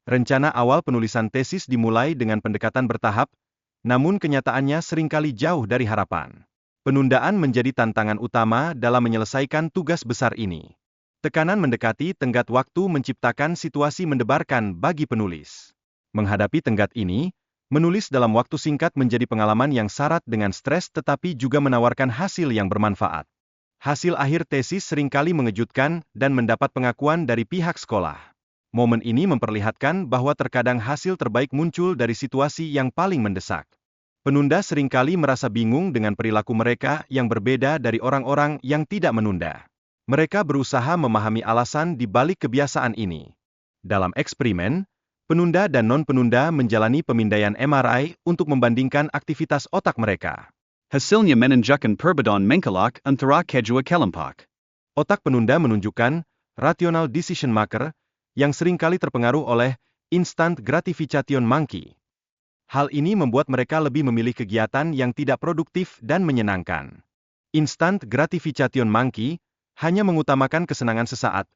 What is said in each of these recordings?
Rencana awal penulisan tesis dimulai dengan pendekatan bertahap, namun kenyataannya seringkali jauh dari harapan. Penundaan menjadi tantangan utama dalam menyelesaikan tugas besar ini. Tekanan mendekati tenggat waktu menciptakan situasi mendebarkan bagi penulis. Menghadapi tenggat ini, menulis dalam waktu singkat menjadi pengalaman yang syarat dengan stres tetapi juga menawarkan hasil yang bermanfaat. Hasil akhir tesis seringkali mengejutkan dan mendapat pengakuan dari pihak sekolah. Momen ini memperlihatkan bahwa terkadang hasil terbaik muncul dari situasi yang paling mendesak. Penunda seringkali merasa bingung dengan perilaku mereka yang berbeda dari orang-orang yang tidak menunda. Mereka berusaha memahami alasan di balik kebiasaan ini. Dalam eksperimen, penunda dan non-penunda menjalani pemindaian MRI untuk membandingkan aktivitas otak mereka. Hasilnya menunjukkan perbedaan mencolok antara kedua kelompok. Otak penunda menunjukkan rational decision maker yang seringkali terpengaruh oleh instant gratification monkey. Hal ini membuat mereka lebih memilih kegiatan yang tidak produktif dan menyenangkan. Instant gratification monkey hanya mengutamakan kesenangan sesaat,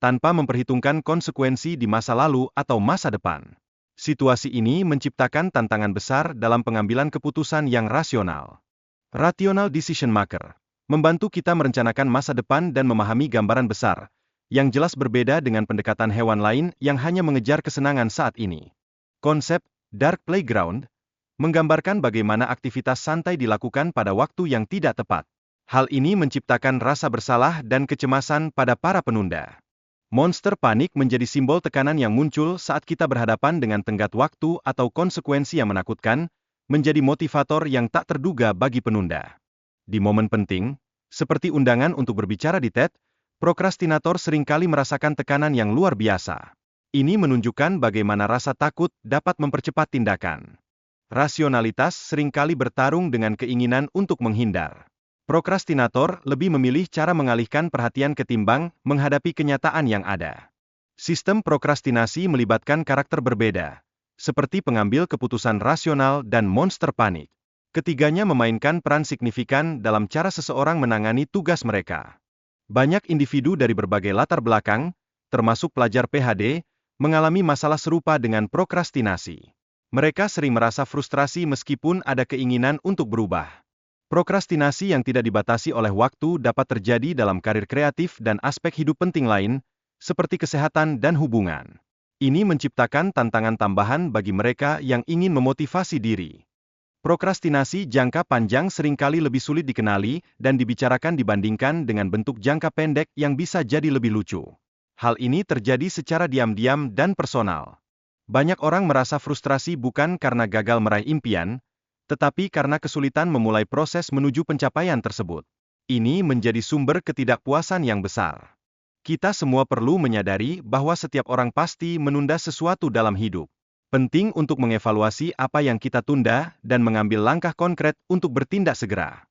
tanpa memperhitungkan konsekuensi di masa lalu atau masa depan. Situasi ini menciptakan tantangan besar dalam pengambilan keputusan yang rasional. Rational decision maker membantu kita merencanakan masa depan dan memahami gambaran besar, yang jelas berbeda dengan pendekatan hewan lain yang hanya mengejar kesenangan saat ini. Konsep dark playground menggambarkan bagaimana aktivitas santai dilakukan pada waktu yang tidak tepat. Hal ini menciptakan rasa bersalah dan kecemasan pada para penunda. Monster panik menjadi simbol tekanan yang muncul saat kita berhadapan dengan tenggat waktu atau konsekuensi yang menakutkan, menjadi motivator yang tak terduga bagi penunda. Di momen penting, seperti undangan untuk berbicara di TED, prokrastinator seringkali merasakan tekanan yang luar biasa. Ini menunjukkan bagaimana rasa takut dapat mempercepat tindakan. Rasionalitas seringkali bertarung dengan keinginan untuk menghindar. Prokrastinator lebih memilih cara mengalihkan perhatian ketimbang menghadapi kenyataan yang ada. Sistem prokrastinasi melibatkan karakter berbeda, seperti pengambil keputusan rasional dan monster panik. Ketiganya memainkan peran signifikan dalam cara seseorang menangani tugas mereka. Banyak individu dari berbagai latar belakang, termasuk pelajar PhD, mengalami masalah serupa dengan prokrastinasi. Mereka sering merasa frustrasi meskipun ada keinginan untuk berubah. Prokrastinasi yang tidak dibatasi oleh waktu dapat terjadi dalam karir kreatif dan aspek hidup penting lain, seperti kesehatan dan hubungan. Ini menciptakan tantangan tambahan bagi mereka yang ingin memotivasi diri. Prokrastinasi jangka panjang seringkali lebih sulit dikenali dan dibicarakan dibandingkan dengan bentuk jangka pendek yang bisa jadi lebih lucu. Hal ini terjadi secara diam-diam dan personal. Banyak orang merasa frustrasi bukan karena gagal meraih impian, tetapi karena kesulitan memulai proses menuju pencapaian tersebut. Ini menjadi sumber ketidakpuasan yang besar. Kita semua perlu menyadari bahwa setiap orang pasti menunda sesuatu dalam hidup. Penting untuk mengevaluasi apa yang kita tunda dan mengambil langkah konkret untuk bertindak segera.